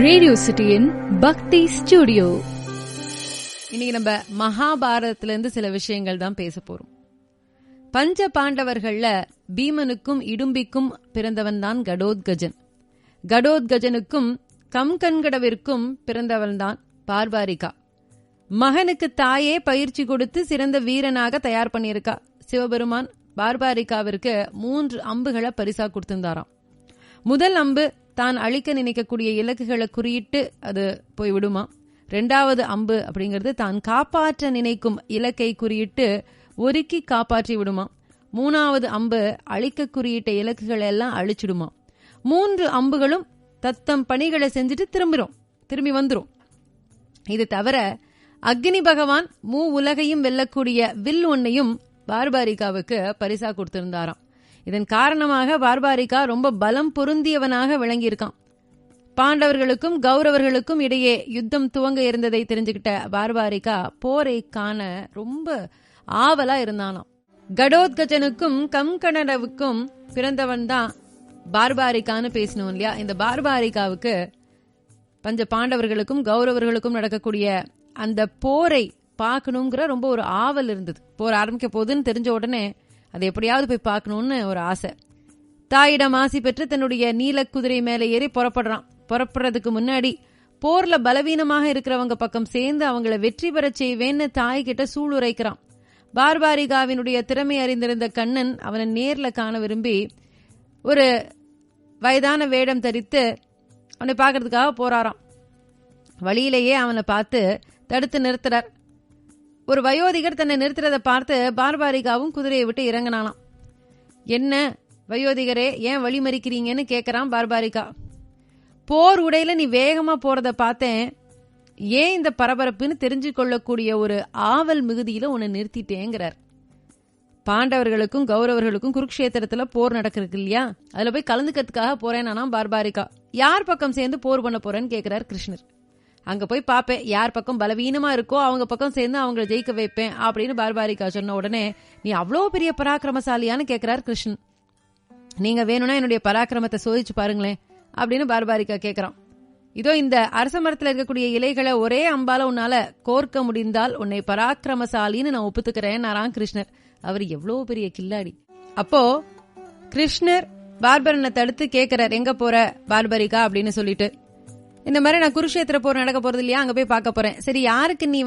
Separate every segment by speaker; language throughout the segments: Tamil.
Speaker 1: ரேடியோ சிட்டியின் பக்தி ஸ்டுடியோ. இன்னைக்கு நம்ம மகாபாரதத்துல இருந்து சில விஷயங்கள் தான் பேச போறோம். பஞ்ச பாண்டவர்கள்ல பீமனுக்கும் இடும்பிக்கும் பிறந்தவன் தான் கடோத்கஜன். கடோத்கஜனுக்கும் கம்கன்கடவிற்கும் பிறந்தவன் தான் பார்பாரிகா. மகனுக்கு தாயே பயிற்சி கொடுத்து சிறந்த வீரனாக தயார் பண்ணியிருக்கா. சிவபெருமான் பார்பாரிகாவிற்கு 3 அம்புகளை பரிசா கொடுத்திருந்தாராம். முதல் அம்பு தான் அழிக்க நினைக்கக்கூடிய இலக்குகளை குறியிட்டு அது போய் விடுமா. 2வது அம்பு அப்படிங்கிறது தான் காப்பாற்ற நினைக்கும் இலக்கை குறியிட்டு ஒருக்கி காப்பாற்றி விடுமா. 3வது அம்பு அழிக்க குறியிட்ட இலக்குகளை எல்லாம் அழிச்சிடுமா. 3 அம்புகளும் தத்தம் பணிகளை செஞ்சுட்டு திரும்பி வந்துரும். இது தவிர அக்னி பகவான் உலகையும் வெல்லக்கூடிய வில் ஒன்னையும் பார்பாரிகாவுக்கு பரிசா கொடுத்திருந்தாராம். இதன் காரணமாக பார்பாரிகா ரொம்ப பலம் பொருந்தியவனாக விளங்கியிருக்கான். பாண்டவர்களுக்கும் கௌரவர்களுக்கும் இடையே யுத்தம் துவங்க இருந்ததை தெரிஞ்சுக்கிட்ட பார்பாரிகா போரை காண ரொம்ப ஆவலா இருந்தானாம். கடோத்கஜனுக்கும் கம்கணடவுக்கும் பிறந்தவன் தான் பார்பாரிகான்னு பேசினோம் இல்லையா. இந்த பார்பாரிகாவுக்கு பஞ்ச பாண்டவர்களுக்கும் கௌரவர்களுக்கும் நடக்கக்கூடிய அந்த போரை பார்க்கணுங்கிற ரொம்ப ஒரு ஆவல் இருந்தது. போர் ஆரம்பிக்க போகுதுன்னு தெரிஞ்ச உடனே அதை எப்படியாவது போய் பார்க்கணும்னு ஒரு ஆசை. தாயிடம் ஆசி பெற்று தன்னுடைய நீல குதிரை மேலே ஏறி புறப்படுறதுக்கு முன்னாடி போர்ல பலவீனமாக இருக்கிறவங்க பக்கம் சேர்ந்து அவங்கள வெற்றி பெற செய்வேன்னு தாய்கிட்ட சூளுரைக்கிறான். பார்பாரிகாவினுடைய திறமை அறிந்திருந்த கண்ணன் அவனை நேர்ல காண விரும்பி ஒரு வயதான வேடம் தரித்து அவனை பார்க்கறதுக்காக போறாராம். வழியிலேயே அவனை பார்த்து தடுத்து நிறுத்துறார். ஒரு வயோதிகர் தன்னை நிறுத்துறதை பார்த்து பார்பாரிகாவும் குதிரையை விட்டு இறங்கினானாம். என்ன வயோதிகரே, ஏன் வழி மறிக்கிறீங்கன்னு கேட்கறான் பார்பாரிகா. போர் உடையில நீ வேகமா போறத பார்த்தேன், ஏன் இந்த பரபரப்புன்னு தெரிஞ்சு கொள்ளக்கூடிய ஒரு ஆவல் மிகுதியில உன்னை நிறுத்திட்டேங்கிறார். பாண்டவர்களுக்கும் கௌரவர்களுக்கும் குருக்ஷேத்திரத்துல போர் நடக்கிறது இல்லையா, அதுல போய் கலந்துக்கிறதுக்காக போறேன் பார்பாரிகா. யார் பக்கம் சேர்ந்து போர் பண்ண போறேன்னு கேட்கிறார் கிருஷ்ணர். அங்க போய் பாப்பேன், யார் பக்கம் பலவீனமா இருக்கோ அவங்க பக்கம் சேர்ந்து அவங்களை ஜெயிக்க வைப்பேன் அப்படின்னு பார்பாரிகா சொன்ன உடனே, நீ அவ்வளோ பெரிய பராக்கிரமசாலியான்னு கேட்கிறார் கிருஷ்ணன். நீங்க வேணும்னா என்னுடைய பராக்கிரமத்தை சோதிச்சு பாருங்களேன் அப்படின்னு பார்பாரிகா கேட்கறான். இதோ இந்த அரச மரத்துல இருக்கக்கூடிய இலைகளை ஒரே அம்பால உன்னால கோர்க்க முடிந்தால் உன்னை பராக்கிரமசாலின்னு நான் ஒப்புத்துக்கிறேன் கிருஷ்ணர். அவர் எவ்வளவு பெரிய கில்லாடி. அப்போ கிருஷ்ணர் பார்பரனை தடுத்து கேட்கிறார், எங்க போற பார்பாரிகா அப்படின்னு சொல்லிட்டு. இந்த மாதிரி நான் குருஷேத்திர போர் நடக்க போறது இல்லையா, அங்க போய் பார்க்க போறேன். சரி, யாருக்கு நீ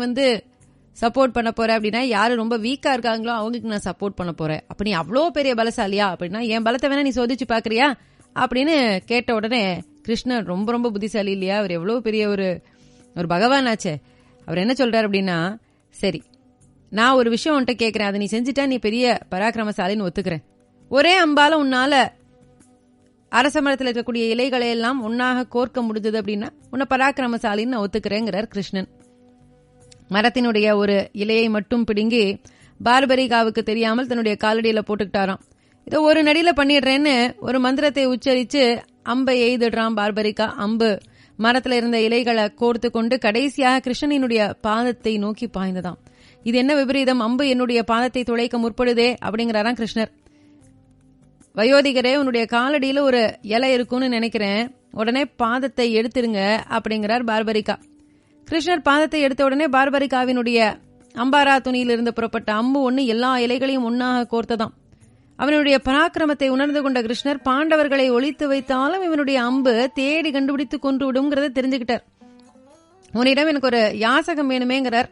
Speaker 1: சப்போர்ட் பண்ண போற அப்படின்னா, யாரு ரொம்ப வீக்கா இருக்காங்களோ அவங்களுக்கு நான் சப்போர்ட் பண்ண போறேன். அப்ப நீ அவ்வளோ பெரிய பலசாலியா அப்படின்னா என் பலத்தை வேணா நீ சோதிச்சு பாக்குறியா அப்படின்னு கேட்ட உடனே கிருஷ்ணர் ரொம்ப ரொம்ப புத்திசாலி இல்லையா, அவர் எவ்வளவு பெரிய ஒரு பகவான் ஆச்சே. அவர் என்ன சொல்றாரு அப்படின்னா, சரி நான் ஒரு விஷயம் உன்கிட்ட கேட்கிறேன், அதை நீ செஞ்சுட்டா நீ பெரிய பராக்கிரமசாலின்னு ஒத்துக்கிறேன். ஒரே அம்பால உன்னால அரச மரத்தில் இருக்கக்கூடிய இலைகளை எல்லாம் ஒன்னாக கோர்க்க முடிஞ்சது அப்படின்னா உன்னை பராக்கிரமசாலின்னு நான் ஒத்துக்கிறேங்கிறார் கிருஷ்ணன். மரத்தினுடைய ஒரு இலையை மட்டும் பிடுங்கி பார்பரிகாவுக்கு தெரியாமல் தன்னுடைய காலடியில போட்டுக்கிட்டாராம். இதை ஒரு நடியில பண்ணிடுறேன்னு ஒரு மந்திரத்தை உச்சரிச்சு அம்பை எய்திடுறான் பார்பரிகா. அம்பு மரத்துல இருந்த இலைகளை கோர்த்து கொண்டு கடைசியாக கிருஷ்ணனினுடைய பாதத்தை நோக்கி பாய்ந்ததாம். இது என்ன விபரீதம், அம்பு என்னுடைய பாதத்தை துளைக்க முற்படுதே அப்படிங்கிறாராம் கிருஷ்ணர். வயோதிகரே, உன்னுடைய காலடியில ஒரு இலை இருக்கும்னு நினைக்கிறேன், உடனே பாதத்தை எடுத்துருங்க அப்படிங்கிறார் பார்பரிகா. கிருஷ்ணர் பாதத்தை எடுத்த உடனே பார்பரிகாவினுடைய அம்பாரா துணியிலிருந்து புறப்பட்ட அம்பு ஒண்ணு எல்லா இலைகளையும் ஒன்னாக கோர்த்ததாம். அவனுடைய பராக்கிரமத்தை உணர்ந்து கொண்ட கிருஷ்ணர் பாண்டவர்களை ஒளித்து வைத்தாலும் இவனுடைய அம்பு தேடி கண்டுபிடித்து கொன்று விடுங்கிறத தெரிஞ்சுக்கிட்டார். உன்னிடம் எனக்கு ஒரு யாசகம் வேணுமேங்கிறார்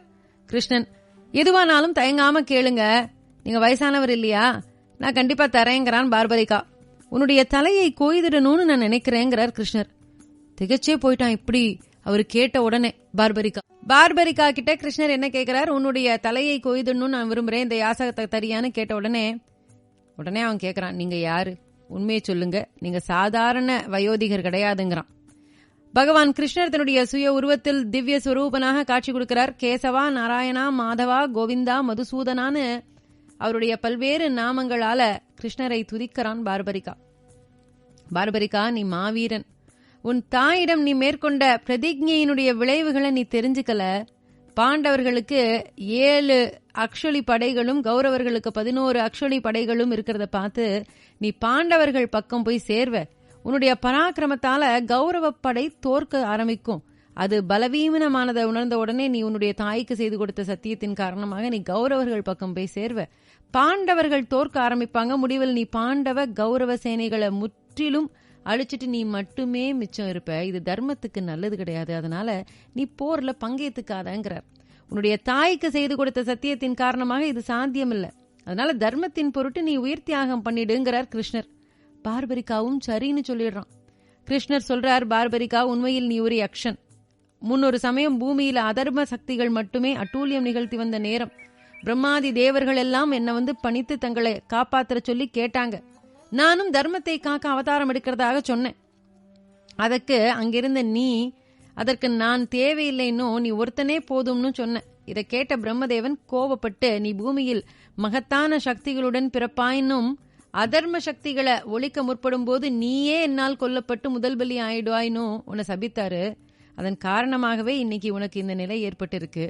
Speaker 1: கிருஷ்ணன். எதுவானாலும் தயங்காம கேளுங்க, நீங்க வயசானவர் இல்லையா, நான் கண்டிப்பா தரேங்கிறான் பார்பரிகா. உன்னுடைய தலையை கொய்திடணும்னு நான் நினைக்கிறேங்கிறார் கிருஷ்ணர். திகச்சே போயிட்டான் இப்படி அவரு கேட்ட உடனே பார்பரிகா கிட்ட கிருஷ்ணர் என்ன கேட்கிறார், உன்னுடைய தலையை கொய்திடணும்னு நான் விரும்புறேன், இந்த யாசகத்தை தரியான்னு கேட்ட உடனே அவன் கேட்கறான், நீங்க யாரு, உண்மையை சொல்லுங்க, நீங்க சாதாரண வயோதிகர் கிடையாதுங்கிறான். பகவான் கிருஷ்ணர் தன்னுடைய சுய உருவத்தில் திவ்ய சுரூபனாக காட்சி கொடுக்கிறார். கேசவா, நாராயணா, மாதவா, கோவிந்தா, மதுசூதனான்னு அவருடைய பல்வேறு நாமங்களால கிருஷ்ணரை துதிக்கிறான் பார்பரிகா. பார்பரிகா, நீ மாவீரன். உன் தாயிடம் நீ மேற்கொண்ட பிரதிஜையினுடைய விளைவுகளை நீ தெரிஞ்சுக்கல. பாண்டவர்களுக்கு 7 அக்ஷலி படைகளும் கௌரவர்களுக்கு 11 அக்ஷலி படைகளும் இருக்கிறத பார்த்து நீ பாண்டவர்கள் பக்கம் போய் சேர்வ. உன்னுடைய பராக்கிரமத்தால கௌரவப்படை தோற்க ஆரம்பிக்கும். அது பலவீனமானதை உணர்ந்த உடனே நீ உன்னுடைய தாய்க்கு செய்து கொடுத்த சத்தியத்தின் காரணமாக நீ கௌரவர்கள் பக்கம் போய் சேர்வ. பாண்டவர்கள் தோற்க ஆரம்பிப்பாங்க. முடிவில் நீ பாண்டவ கௌரவ சேனைகளை முற்றிலும் அழிச்சிட்டு நீ மட்டுமே மிச்சம் இருப்ப. இது தர்மத்துக்கு நல்லது கிடையாது. அதனால நீ போர்ல பங்கேற்றுக்காதங்கிறார். உன்னுடைய தாய்க்கு செய்து கொடுத்த சத்தியத்தின் காரணமாக இது சாத்தியம் இல்லை. அதனால தர்மத்தின் பொருட்டு நீ உயிர் தியாகம் பண்ணிடுங்கிறார் கிருஷ்ணர். பார்பரிகாவும் சரின்னு சொல்லிடுறான். கிருஷ்ணர் சொல்றார், பார்பரிகா, உண்மையில் நீ ஒரு யக்ஷன். முன்னொரு சமயம் பூமியில அதர்ம சக்திகள் மட்டுமே அட்டூழியம் நிகழ்த்தி வந்த நேரம். பிரம்மாதி தேவர்கள் எல்லாம் என்ன பணித்து தங்களை காப்பாற்ற சொல்லி கேட்டாங்க. நானும் தர்மத்தை காக்க அவதாரம் எடுக்கிறதாக சொன்னேன். அதற்கு அங்கிருந்த நீ, அதற்கு நான் தேவையில்லைன்னு நீ ஒருத்தனே போதும்னு சொன்ன. இதை கேட்ட பிரம்மதேவன் கோபப்பட்டு, நீ பூமியில் மகத்தான சக்திகளுடன் பிறப்பாயினும் அதர்ம சக்திகளை ஒழிக்க முற்படும் போது நீயே என்னால் கொல்லப்பட்டு முதல் பலி ஆயிடுவாயினும் உன்னை சபித்தாரு. அதன் காரணமாகவே இன்னைக்கு உனக்கு இந்த நிலை ஏற்பட்டிருக்கு.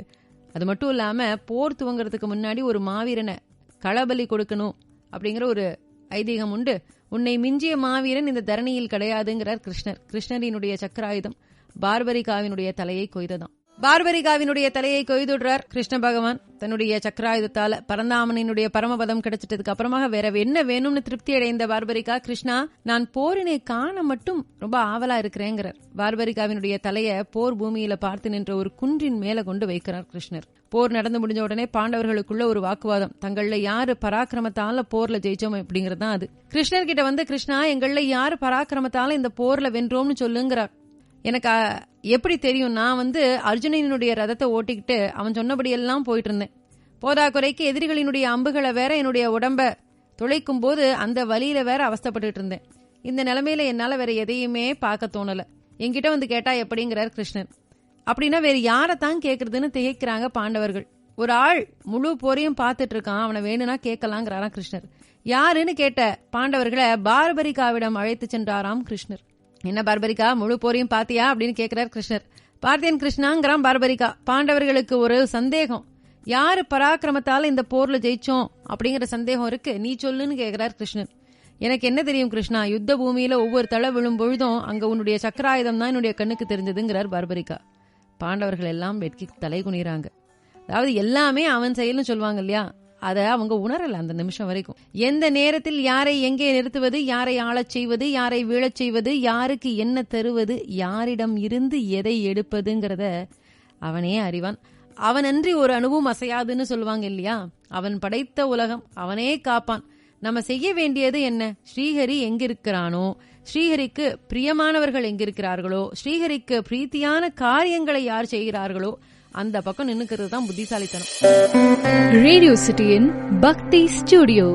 Speaker 1: அது மட்டும் இல்லாம போர் துவங்கிறதுக்கு முன்னாடி ஒரு மாவீரனை களபலி கொடுக்கணும் அப்படிங்கிற ஒரு ஐதீகம் உண்டு. உன்னை மிஞ்சிய மாவீரன் இந்த தரணியில் கிடையாதுங்கிறார் கிருஷ்ணர். கிருஷ்ணரினுடைய சக்கராயுதம் பார்பரிகாவினுடைய தலையை கொய்ததாம். பார்பரிகாவினுடைய தலையை கொய்துடுறார் கிருஷ்ண பகவான் தன்னுடைய சக்கராயுதத்தால. பரந்தாமனினுடைய பரமபதம் கிடைச்சிட்டதுக்கு அப்புறமாக வேற என்ன வேணும்னு திருப்தி அடைந்த பார்பரிகா, கிருஷ்ணா, நான் போரினை காண மட்டும் ரொம்ப ஆவலா இருக்கிறேங்கிறார். பார்பரிகாவினுடைய தலைய போர் பூமியில பார்த்து நின்ற ஒரு குன்றின் மேல கொண்டு வைக்கிறார் கிருஷ்ணர். போர் நடந்து முடிஞ்ச உடனே பாண்டவர்களுக்குள்ள ஒரு வாக்குவாதம். தங்கள்ல யாரு பராக்கிரமத்தால போர்ல ஜெயிச்சோம் அப்படிங்கிறது தான் அது. கிருஷ்ணர் கிட்ட கிருஷ்ணா, எங்கள்ல யாரு பராக்கிரமத்தால இந்த போர்ல வென்றோம்னு சொல்லுங்கிறார். எனக்கு எப்படி தெரியும்? நான் அர்ஜுனனுடைய ரதத்தை ஓட்டிக்கிட்டு அவன் சொன்னபடியெல்லாம் போயிட்டு இருந்தேன். போதாக்குறைக்கு எதிரிகளினுடைய அம்புகளை வேற என்னுடைய உடம்ப துளைக்கும் போது அந்த வலியில வேற அவஸ்தப்பட்டு இருந்தேன். இந்த நிலைமையில என்னால வேற எதையுமே பார்க்க தோணல. என்கிட்ட கேட்டா எப்படிங்கிறார் கிருஷ்ணன். அப்படின்னா வேற யாரைத்தான் கேட்கறதுன்னு திகைக்கிறாங்க பாண்டவர்கள். ஒரு ஆள் முழு போரையும் பார்த்துட்டு இருக்கான், அவனை வேணும்னா கேட்கலாங்கிறாராம் கிருஷ்ணர். யாருன்னு கேட்ட பாண்டவர்களை பார்பரிகாவிடம் அழைத்து சென்றாராம் கிருஷ்ணர். என்ன பார்பரிகா, முழு போரையும் பாத்தியா அப்படின்னு கேட்கிறார் கிருஷ்ணர். பார்த்தேன் கிருஷ்ணாங்கிறான் பார்பரிகா. பாண்டவர்களுக்கு ஒரு சந்தேகம், யாரு பராக்கிரமத்தால இந்த போர்ல ஜெயிச்சோம் அப்படிங்கிற சந்தேகம் இருக்கு, நீ சொல்லுன்னு கேட்கிறார் கிருஷ்ணர். எனக்கு என்ன தெரியும் கிருஷ்ணா, யுத்த பூமியில ஒவ்வொரு தலை விழும் பொழுதும் அங்க உன்னுடைய சக்கராயுதம் தான் என்னுடைய கண்ணுக்கு தெரிஞ்சதுங்கிறார் பார்பரிகா. பாண்டவர்கள் எல்லாம் வெட்கி தலை குனிறாங்க. அதாவது எல்லாமே அவன் செயல்னு சொல்லுவாங்க இல்லையா, அதை அவங்க உணரல அந்த நிமிஷம் வரைக்கும். எந்த நேரத்தில் யாரை எங்கே நிறுத்துவது, யாரை ஆளச் செய்வது, யாரை வீழச் செய்வது, யாருக்கு என்ன தருவது, யாரிடம் இருந்து எதை எடுப்பதுங்கிறத அவனே அறிவான். அவனன்றி ஒரு அணுவும் அசையாதுன்னு சொல்லுவாங்க இல்லையா. அவன் படைத்த உலகம், அவனே காப்பான். நம்ம செய்ய வேண்டியது என்ன? ஸ்ரீஹரி எங்கிருக்கிறானோ, ஸ்ரீஹரிக்கு பிரியமானவர்கள் எங்கிருக்கிறார்களோ, ஸ்ரீஹரிக்கு பிரீத்தியான காரியங்களை யார் செய்கிறார்களோ அந்த பக்கம் நின்னுக்கிறது தான் புத்திசாலித்தனம்.
Speaker 2: ரேடியோ சிட்டியின் பக்தி ஸ்டுடியோ.